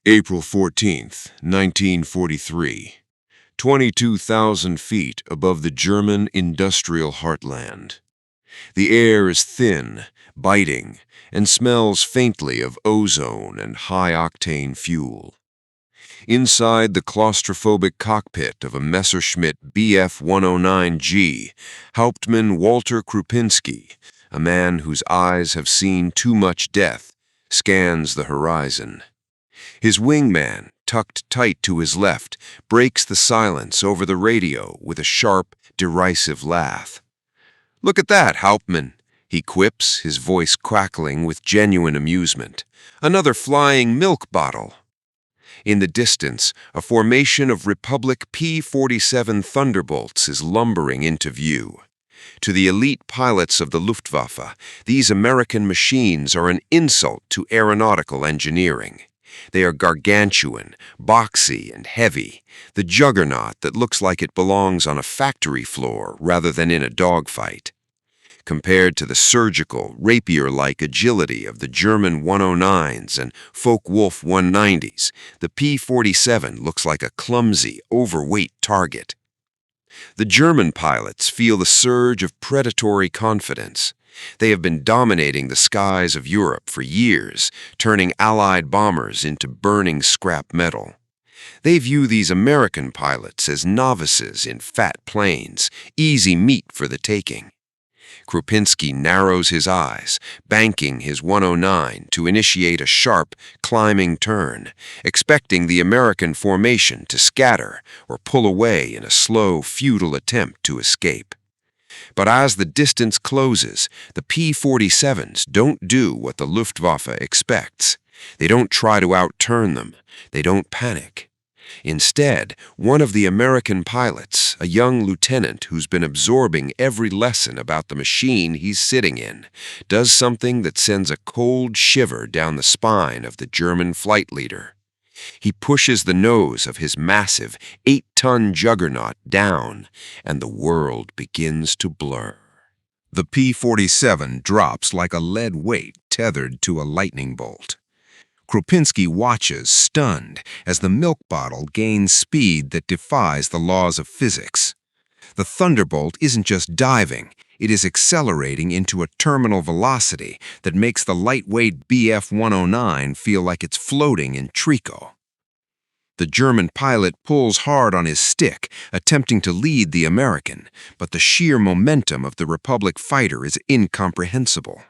April 14th, 1943. 22,000 feet above the German industrial heartland. The air is thin, biting, and smells faintly of ozone and high-octane fuel. Inside the claustrophobic cockpit of a Messerschmitt Bf-109G, Hauptmann Walter Krupinski, a man whose eyes have seen too much death, scans the horizon. His wingman, tucked tight to his left, breaks the silence over the radio with a sharp, derisive laugh. "Look at that, Hauptmann," he quips, his voice crackling with genuine amusement. "Another flying milk bottle." In the distance, a formation of Republic P-47 Thunderbolts is lumbering into view. To the elite pilots of the Luftwaffe, these American machines are an insult to aeronautical engineering. They are gargantuan, boxy, and heavy, the juggernaut that looks like it belongs on a factory floor rather than in a dogfight. Compared to the surgical, rapier-like agility of the German 109s and Focke-Wulf 190s, the P-47 looks like a clumsy, overweight target. The German pilots feel the surge of predatory confidence. They have been dominating the skies of Europe for years, turning Allied bombers into burning scrap metal. They view these American pilots as novices in fat planes, easy meat for the taking. Krupinski narrows his eyes, banking his 109 to initiate a sharp, climbing turn, expecting the American formation to scatter or pull away in a slow, futile attempt to escape. But as the distance closes, the P-47s don't do what the Luftwaffe expects. They don't try to outturn them. They don't panic. Instead, one of the American pilots, a young lieutenant who's been absorbing every lesson about the machine he's sitting in, does something that sends a cold shiver down the spine of the German flight leader. He pushes the nose of his massive 8-ton juggernaut down, and the world begins to blur. The P-47 drops like a lead weight tethered to a lightning bolt. Krupinski watches, stunned, as the milk bottle gains speed that defies the laws of physics. The Thunderbolt isn't just diving, it is accelerating into a terminal velocity that makes the lightweight Bf-109 feel like it's floating in treacle. The German pilot pulls hard on his stick, attempting to lead the American, but the sheer momentum of the Republic fighter is incomprehensible.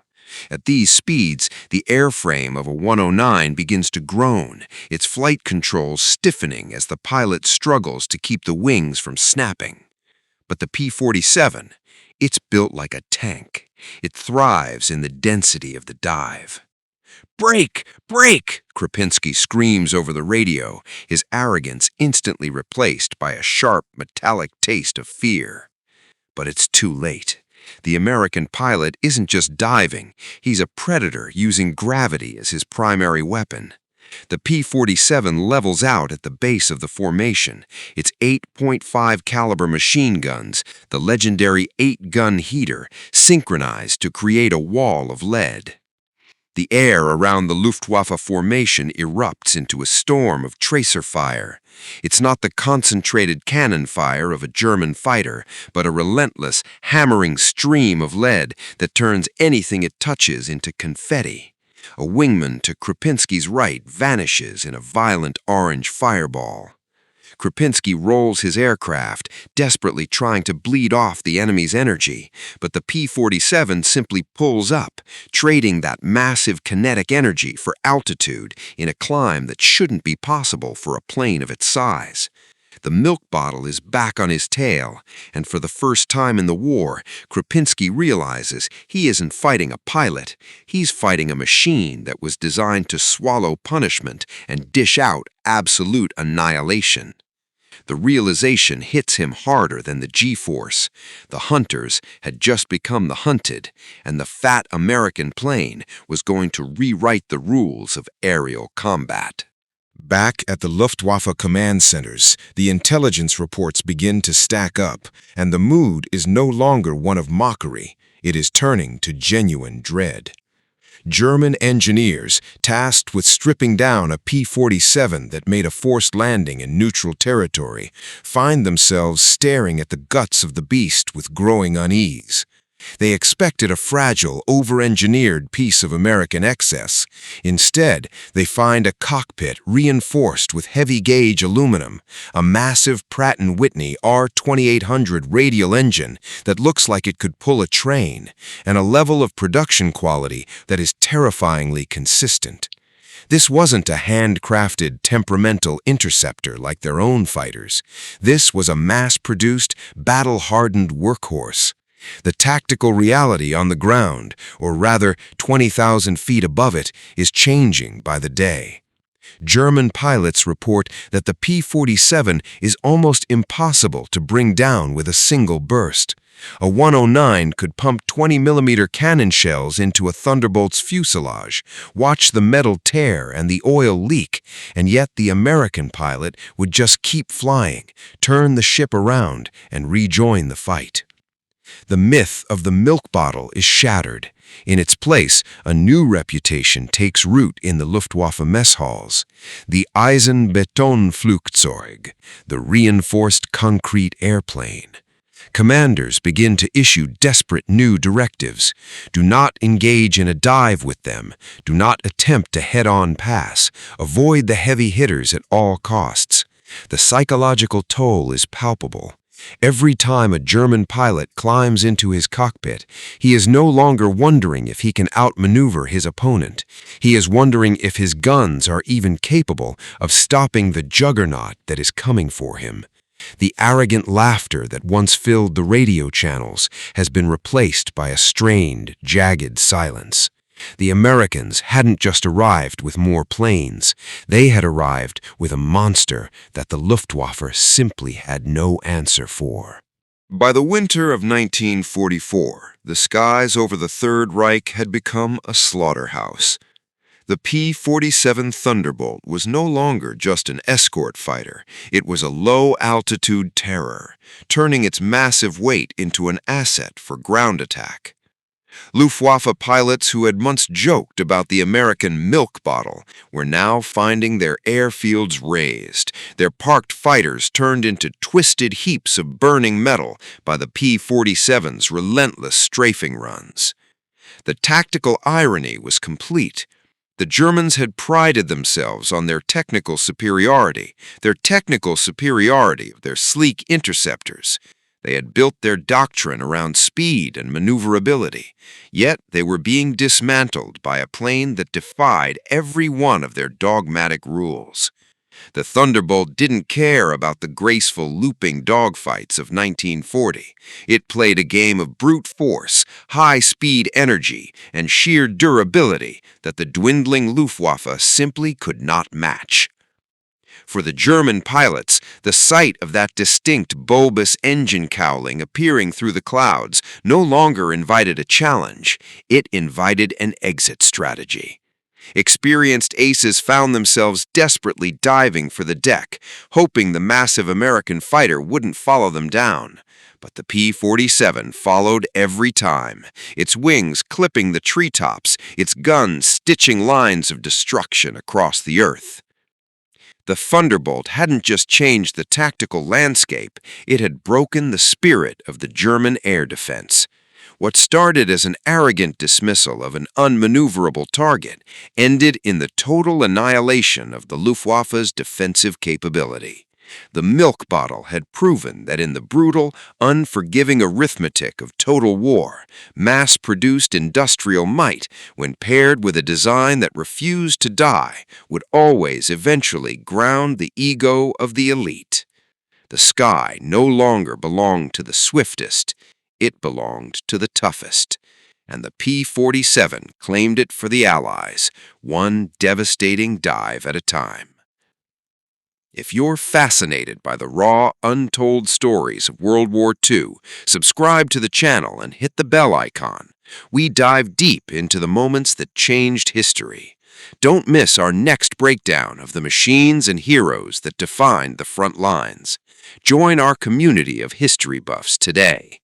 At these speeds, the airframe of a 109 begins to groan, its flight controls stiffening as the pilot struggles to keep the wings from snapping. But the P-47, it's built like a tank. It thrives in the density of the dive. "Brake! Brake!" Krupinski screams over the radio, his arrogance instantly replaced by a sharp, metallic taste of fear. But it's too late. The American pilot isn't just diving, he's a predator using gravity as his primary weapon. The P-47 levels out at the base of the formation, its 8.5 caliber machine guns, the legendary 8-gun heater, synchronized to create a wall of lead. The air around the Luftwaffe formation erupts into a storm of tracer fire. It's not the concentrated cannon fire of a German fighter, but a relentless, hammering stream of lead that turns anything it touches into confetti. A wingman to Krupinski's right vanishes in a violent orange fireball. Krupinski rolls his aircraft, desperately trying to bleed off the enemy's energy, but the P-47 simply pulls up, trading that massive kinetic energy for altitude in a climb that shouldn't be possible for a plane of its size. The milk bottle is back on his tail, and for the first time in the war, Krupinski realizes he isn't fighting a pilot, he's fighting a machine that was designed to swallow punishment and dish out absolute annihilation. The realization hits him harder than the G-force. The hunters had just become the hunted, and the fat American plane was going to rewrite the rules of aerial combat. Back at the Luftwaffe command centers, the intelligence reports begin to stack up, and the mood is no longer one of mockery. It is turning to genuine dread. German engineers, tasked with stripping down a P-47 that made a forced landing in neutral territory, find themselves staring at the guts of the beast with growing unease. They expected a fragile, over-engineered piece of American excess. Instead, they find a cockpit reinforced with heavy-gauge aluminum, a massive Pratt & Whitney R2800 radial engine that looks like it could pull a train, and a level of production quality that is terrifyingly consistent. This wasn't a handcrafted, temperamental interceptor like their own fighters. This was a mass-produced, battle-hardened workhorse. The tactical reality on the ground, or rather 20,000 feet above it, is changing by the day. German pilots report that the P-47 is almost impossible to bring down with a single burst. A 109 could pump 20mm cannon shells into a Thunderbolt's fuselage, watch the metal tear and the oil leak, and yet the American pilot would just keep flying, turn the ship around, and rejoin the fight. The myth of the milk bottle is shattered. In its place, a new reputation takes root in the Luftwaffe mess halls. The Eisenbetonflugzeug, the reinforced concrete airplane. Commanders begin to issue desperate new directives. Do not engage in a dive with them. Do not attempt a head-on pass. Avoid the heavy hitters at all costs. The psychological toll is palpable. Every time a German pilot climbs into his cockpit, he is no longer wondering if he can outmaneuver his opponent. He is wondering if his guns are even capable of stopping the juggernaut that is coming for him. The arrogant laughter that once filled the radio channels has been replaced by a strained, jagged silence. The Americans hadn't just arrived with more planes. They had arrived with a monster that the Luftwaffe simply had no answer for. By the winter of 1944, the skies over the Third Reich had become a slaughterhouse. The P-47 Thunderbolt was no longer just an escort fighter. It was a low-altitude terror, turning its massive weight into an asset for ground attack. Luftwaffe pilots who had once joked about the American milk bottle were now finding their airfields razed, their parked fighters turned into twisted heaps of burning metal by the P-47's relentless strafing runs. The tactical irony was complete. The Germans had prided themselves on their technical superiority of their sleek interceptors. They had built their doctrine around speed and maneuverability, yet they were being dismantled by a plane that defied every one of their dogmatic rules. The Thunderbolt didn't care about the graceful looping dogfights of 1940. It played a game of brute force, high-speed energy, and sheer durability that the dwindling Luftwaffe simply could not match. For the German pilots, the sight of that distinct bulbous engine cowling appearing through the clouds no longer invited a challenge. It invited an exit strategy. Experienced aces found themselves desperately diving for the deck, hoping the massive American fighter wouldn't follow them down. But the P-47 followed every time, its wings clipping the treetops, its guns stitching lines of destruction across the earth. The Thunderbolt hadn't just changed the tactical landscape, it had broken the spirit of the German air defense. What started as an arrogant dismissal of an unmaneuverable target ended in the total annihilation of the Luftwaffe's defensive capability. The milk bottle had proven that in the brutal, unforgiving arithmetic of total war, mass-produced industrial might, when paired with a design that refused to die, would always eventually ground the ego of the elite. The sky no longer belonged to the swiftest, it belonged to the toughest, and the P-47 claimed it for the Allies, one devastating dive at a time. If you're fascinated by the raw, untold stories of World War II, subscribe to the channel and hit the bell icon. We dive deep into the moments that changed history. Don't miss our next breakdown of the machines and heroes that defined the front lines. Join our community of history buffs today.